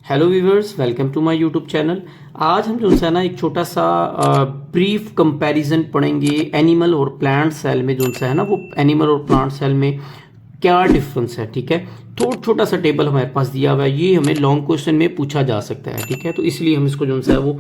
Hello viewers, welcome to my YouTube channel. आज हम जो है ना एक छोटा सा ब्रीफ कंपैरिजन पढ़ेंगे एनिमल और प्लांट सेल में। जो है ना वो एनिमल और प्लांट सेल में क्या डिफरेंस है। ठीक है, छोटा सा टेबल हमारे पास दिया हुआ है, ये हमें लॉन्ग क्वेश्चन में पूछा जा सकता है। ठीक है, तो इसलिए हम इसको जो है वो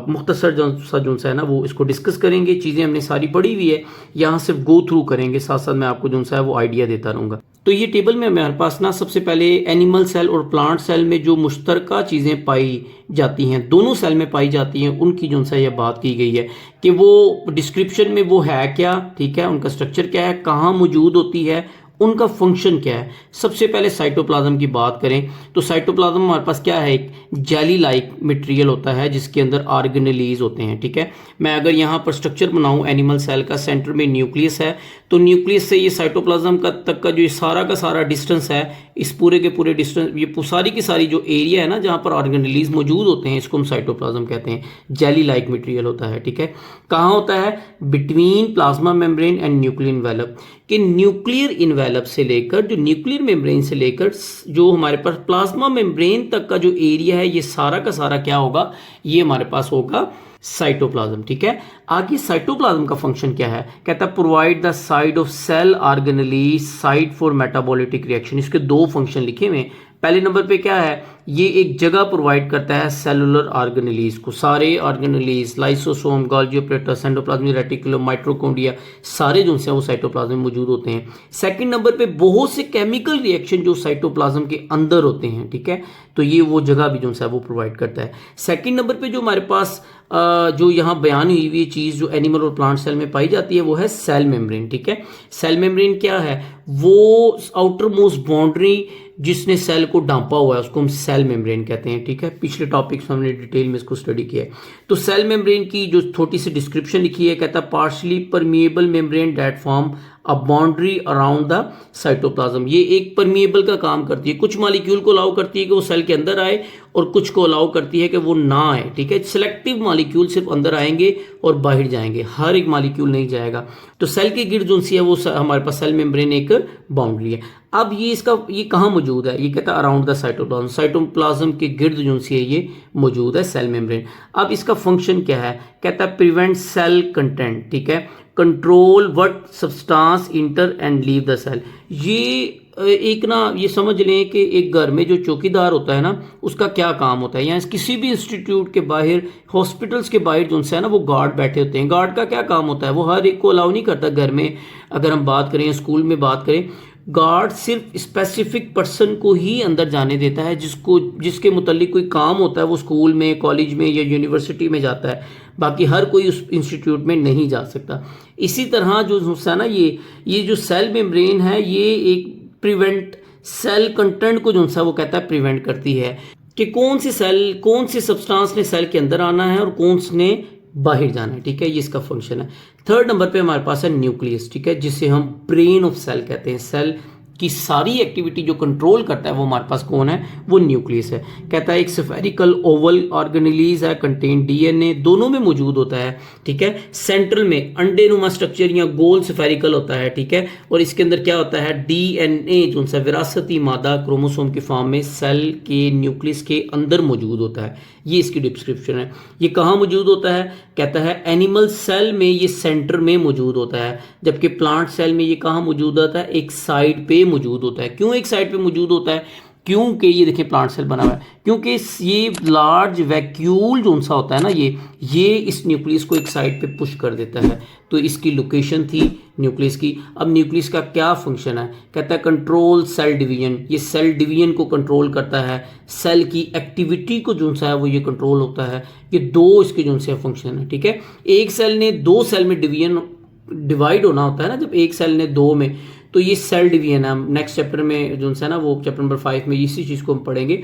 मुख्तसर जो है ना वो इसको डिस्कस करेंगे। चीज़ें हमने सारी पढ़ी हुई है, यहाँ सिर्फ गो थ्रू करेंगे, साथ साथ मैं आपको जो है वो आइडिया देता रहूँगा। तो ये टेबल में हमारे पास ना सबसे पहले एनिमल सेल और प्लांट सेल में जो मुश्तरका चीज़ें पाई जाती हैं, दोनों सेल में पाई जाती हैं, उनकी जो है यह बात की गई है कि वो डिस्क्रिप्शन में वो है क्या। ठीक है, उनका स्ट्रक्चर क्या है, कहाँ मौजूद होती है, उनका फंक्शन क्या है। सबसे पहले साइटोप्लाज्म की बात करें तो साइटोप्लाज्म हमारे पास क्या है, एक जेली लाइक मटेरियल होता है जिसके अंदर ऑर्गेनेलीज होते हैं। ठीक है, मैं अगर यहाँ पर स्ट्रक्चर बनाऊं एनिमल सेल का, सेंटर में न्यूक्लियस है, तो न्यूक्लियस से ये साइटोप्लाज्म का तक का जो ये सारा का सारा डिस्टेंस है, इस पूरे के पूरे डिस्टेंस, ये सारी की सारी जो एरिया है ना जहाँ पर ऑर्गेनेलीज मौजूद होते हैं, इसको हम साइटोप्लाज्म कहते हैं। जेली लाइक मटेरियल होता है। ठीक है, कहाँ होता है, between plasma membrane and nuclear envelope, कि न्यूक्लियर इन्वेलप से लेकर, जो न्यूक्लियर मेम्ब्रेन से लेकर जो हमारे पास प्लाज्मा मेम्ब्रेन तक का जो एरिया है, ये सारा का सारा क्या होगा, ये हमारे पास होगा साइटोप्लाज्म। ठीक है, आगे साइटोप्लाज्म का फंक्शन क्या है, कहता है provide the site of cell organelles site for metabolic reaction. इसके दो फंक्शन लिखे हुए हैं। पहले नंबर पे क्या है, ये एक जगह प्रोवाइड करता है सेलुलर ऑर्गेनेलीज को, सारे organelles, lysosome, Golgi apparatus, endoplasmic reticulum, mitochondria, सारे जो है वो साइटोप्लाज्म में मौजूद होते हैं। सेकंड नंबर पे बहुत से केमिकल रिएक्शन जो साइटोप्लाज्म के अंदर होते हैं। ठीक है, तो ये वो जगह भी जो है वो प्रोवाइड करता है। सेकंड नंबर पे जो हमारे पास जो यहाँ बयान हुई हुई चीज़ जो एनिमल और प्लांट सेल में पाई जाती है वो है सेल मेम्ब्रेन। ठीक है, सेल मेम्ब्रेन क्या है, वो आउटर मोस्ट बाउंड्री जिसने सेल को ढांपा हुआ है उसको हम सेल मेम्ब्रेन कहते हैं। ठीक है, पिछले टॉपिक्स में हमने डिटेल में इसको स्टडी किया है। तो सेल मेम्ब्रेन की जो छोटी सी डिस्क्रिप्शन लिखी है, कहता है partially permeable membrane that form a boundary around the cytoplasm. ये एक परमिएबल का काम करती है, कुछ मॉलिक्यूल को अलाउ करती है कि वो सेल के अंदर आए और कुछ को अलाउ करती है कि वो ना आए। ठीक है, सिलेक्टिव मॉलिक्यूल सिर्फ अंदर आएंगे और बाहर जाएंगे, हर एक मॉलिक्यूल नहीं जाएगा। तो सेल के गिर्द जो सी है वो हमारे पास सेल मेम्ब्रेन एक बाउंड्री है। अब ये कहाँ मौजूद है, ये कहता है अराउंड द साइटोप्लाज्म, साइटोप्लाज्म के गिर्द जो सी है ये मौजूद है सेल मेम्ब्रेन। अब इसका फंक्शन क्या है, कहता है प्रिवेंट सेल कंटेंट। ठीक है, control what substance enter and leave the cell. ये एक ना ये समझ लें कि एक घर में जो चौकीदार होता है ना उसका क्या काम होता है, या किसी भी इंस्टीट्यूट के बाहर, हॉस्पिटल्स के बाहर जो है ना वो गार्ड बैठे होते हैं। गार्ड का क्या काम होता है, वो हर एक को अलाउ नहीं करता। घर में अगर हम बात करें, स्कूल में बात करें, गार्ड सिर्फ स्पेसिफिक पर्सन को ही अंदर जाने देता है, जिसके मुतालिक कोई काम होता है, वो स्कूल में, कॉलेज में या यूनिवर्सिटी में जाता है। बाकी हर कोई उस इंस्टीट्यूट में नहीं जा सकता। इसी तरह जो है ना ये जो सेल मेम्ब्रेन है, ये एक प्रिवेंट सेल कंटेंट को जो है वो कहता है प्रिवेंट करती है कि कौन सी सेल, कौन सी सब्सटेंस ने सेल के अंदर आना है और कौन ने बाहर जाना है। ठीक है, ये इसका फंक्शन है। थर्ड नंबर पे हमारे पास है न्यूक्लियस। ठीक है, जिसे हम ब्रेन ऑफ सेल कहते हैं। सेल की सारी एक्टिविटी जो कंट्रोल करता है वो हमारे पास कौन है, वो न्यूक्लियस है। कहता है एक स्फेरिकल ओवल ऑर्गेनेलीज है, कंटेन डीएनए, दोनों में मौजूद होता है। ठीक है, सेंट्रल में अंडेनुमा स्ट्रक्चर या गोल स्फेरिकल होता है। ठीक है, और इसके अंदर क्या होता है, डीएनए जो सा विरासती मादा क्रोमोसोम की फॉर्म में सेल के न्यूक्लियस के अंदर मौजूद होता है। ये इसकी डिस्क्रिप्शन है। ये कहाँ मौजूद होता है, कहता है एनिमल सेल में ये सेंटर में मौजूद होता है, जबकि प्लांट सेल में ये कहाँ मौजूद होता है, एक साइड पे मौजूद होता है। क्यों एक साइड पे मौजूद होता है, क्योंकि ये देखिए प्लांट सेल बना हुआ है, क्योंकि ये लार्ज वैक्यूल जो सा होता है ना ये इस न्यूक्लियस को एक साइड पे पुश कर देता है। तो इसकी लोकेशन थी न्यूक्लियस की। अब न्यूक्लियस का क्या फंक्शन है, कहता है कंट्रोल सेल डिवीजन। ये सेल डिवीजन को कंट्रोल करता है, सेल की एक्टिविटी को जो सा है वो ये कंट्रोल होता है। ये दो इसके जो से फंक्शन है। ठीक है, एक सेल ने दो सेल में डिवाइड होना होता है ना, जब एक सेल ने दो में, तो ये सेल डिवीजन है। हम नेक्स्ट चैप्टर में जो है ना वो चैप्टर नंबर 5 में इसी चीज़ को हम पढ़ेंगे।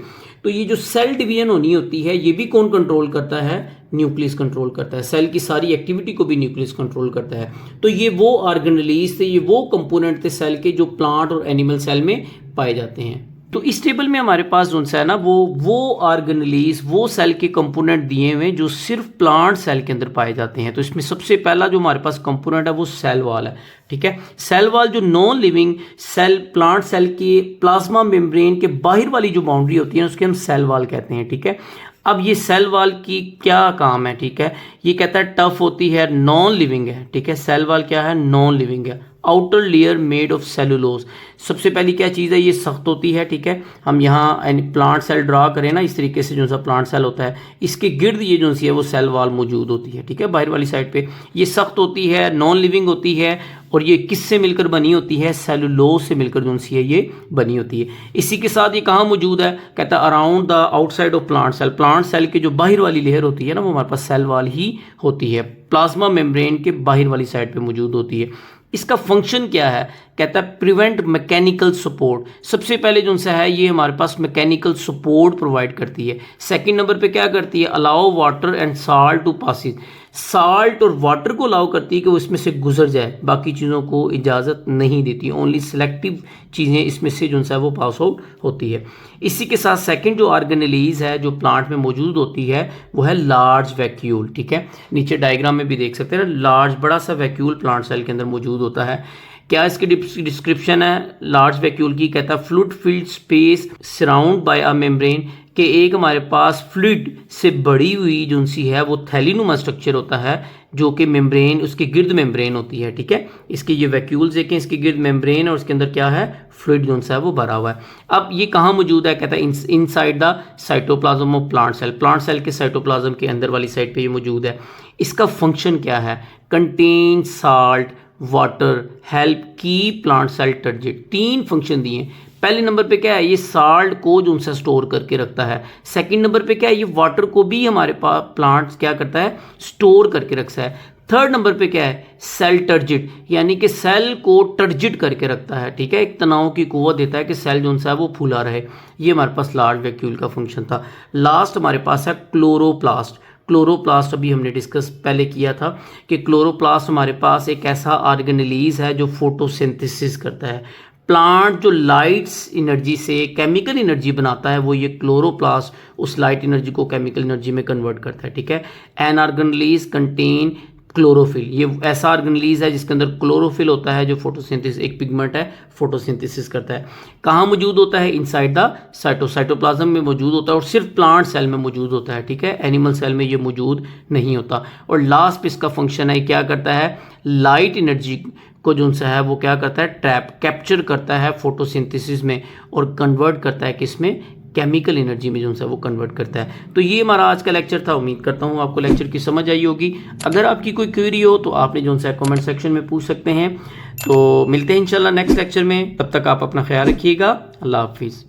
तो ये जो सेल डिवीजन होनी होती है ये भी कौन कंट्रोल करता है, न्यूक्लियस कंट्रोल करता है। सेल की सारी एक्टिविटी को भी न्यूक्लियस कंट्रोल करता है। तो ये वो ऑर्गेनेलीज थे, ये वो कंपोनेंट थे सेल के जो प्लांट और एनिमल सेल में पाए जाते हैं। तो इस टेबल में हमारे पास जो सा है ना वो ऑर्गेनेलीज, वो सेल के कंपोनेंट दिए हुए हैं जो सिर्फ प्लांट सेल के अंदर पाए जाते हैं। तो इसमें सबसे पहला जो हमारे पास कंपोनेंट है वो सेल वॉल है, ठीक है। सेल वॉल जो non living cell, plant cell के प्लाज्मा मेम्ब्रेन के बाहर वाली जो बाउंड्री होती है उसके हम सेल वॉल कहते हैं, ठीक है। अब ये सेल वॉल की क्या काम है, ठीक है। ये कहता है टफ होती है, नॉन लिविंग है, ठीक है। सेल वॉल क्या है, नॉन लिविंग है। Outer layer made of cellulose, सबसे पहली क्या चीज़ है, ये सख्त होती है, ठीक है। हम यहाँ प्लांट सेल ड्रा करें ना इस तरीके से, जो सा प्लांट सेल होता है इसके गिर्द ये जो सी है वो सेल वॉल मौजूद होती है, ठीक है। बाहर वाली साइड पे ये सख्त होती है, नॉन लिविंग होती है, और ये किससे मिलकर बनी होती है, सेलुलोज से मिलकर जो सी है ये बनी होती है। इसी के साथ ये कहाँ मौजूद है, कहता है around the outside of plant cell, plant cell के जो बाहर वाली लेयर होती है ना वो हमारे पास सेल वॉल ही होती है, प्लाज्मा मेम्ब्रेन के बाहर वाली साइड पे मौजूद होती है। इसका फंक्शन क्या है, कहता है प्रिवेंट मैकेनिकल सपोर्ट। सबसे पहले जो सा है ये हमारे पास मैकेनिकल सपोर्ट प्रोवाइड करती है। सेकंड नंबर पे क्या करती है, allow water and salt to passes, salt और वाटर को अलाउ करती है कि वो इसमें से गुजर जाए, बाकी चीज़ों को इजाज़त नहीं देती, ओनली सिलेक्टिव चीज़ें इसमें से जो है वो पास आउट होती है। इसी के साथ सेकंड जो ऑर्गेनेलीज है जो प्लांट में मौजूद होती है वो है लार्ज वैक्यूल, ठीक है। नीचे डायग्राम में भी देख सकते हैं, लार्ज बड़ा सा वैक्यूल प्लांट सेल के अंदर मौजूद होता है। क्या इसकी डिस्क्रिप्शन है लार्ज वैक्यूल की, कहता है fluid filled space surround by a membrane, कि एक हमारे पास फ्लूइड से बड़ी हुई जो सी है वो थैलीनुमा स्ट्रक्चर होता है जो कि मेम्ब्रेन, उसके गिर्द मेम्ब्रेन होती है, ठीक है। इसके ये वैक्यूल्स देखें, इसके गिर्द मेम्ब्रेन और उसके अंदर क्या है, फ्लूइड जो सा है वो भरा हुआ है। अब ये कहाँ मौजूद है, कहता है inside the cytoplasm of plant cell, plant cell के साइटोप्लाज्म के अंदर वाली साइड पे ये मौजूद है। इसका फंक्शन क्या है, कंटेन साल्ट वाटर, हेल्प की प्लांट सेल टर्जिट, तीन फंक्शन दिए। पहले नंबर पे क्या है, ये साल्ट को जो उनसे स्टोर करके रखता है। सेकंड नंबर पे क्या है, ये वाटर को भी हमारे पास प्लांट क्या करता है, स्टोर करके रखता है। थर्ड नंबर पे क्या है, सेल टर्जिट, यानी कि सेल को टर्जिट करके रखता है, ठीक है। एक तनाव की कुव्वत देता है कि सेल जो है वो फूला रहे। ये हमारे पास लार्ज वैक्यूल का फंक्शन था। लास्ट हमारे पास है क्लोरोप्लास्ट। क्लोरोप्लास्ट अभी हमने डिस्कस पहले किया था कि क्लोरोप्लास्ट हमारे पास एक ऐसा ऑर्गेनेलीज है जो फोटोसिंथेसिस करता है। प्लांट जो लाइट्स एनर्जी से केमिकल एनर्जी बनाता है वो ये क्लोरोप्लास्ट उस लाइट एनर्जी को केमिकल एनर्जी में कन्वर्ट करता है, ठीक है। एन ऑर्गेनेलीज कंटेन क्लोरोफिल, ये ऐसा ऑर्गेनेलीज है जिसके अंदर क्लोरोफिल होता है जो फोटोसिंथेसिस, एक पिगमेंट है, फोटोसिंथेसिस करता है। कहाँ मौजूद होता है, इनसाइड द साइटोप्लाज्म में मौजूद होता है और सिर्फ प्लांट सेल में मौजूद होता है, ठीक है। एनिमल सेल में ये मौजूद नहीं होता। और लास्ट पे इसका फंक्शन है, क्या करता है, लाइट एनर्जी को जो सा है वो क्या करता है, कैप्चर करता है फोटोसिंथेसिस में और कन्वर्ट करता है किसमें, केमिकल एनर्जी में जो है वो कन्वर्ट करता है। तो ये हमारा आज का लेक्चर था। उम्मीद करता हूँ आपको लेक्चर की समझ आई होगी। अगर आपकी कोई क्वेरी हो तो आपने जो है कमेंट सेक्शन में पूछ सकते हैं। तो मिलते हैं इंशाल्लाह नेक्स्ट लेक्चर में, तब तक आप अपना ख्याल रखिएगा। अल्लाह हाफिज़।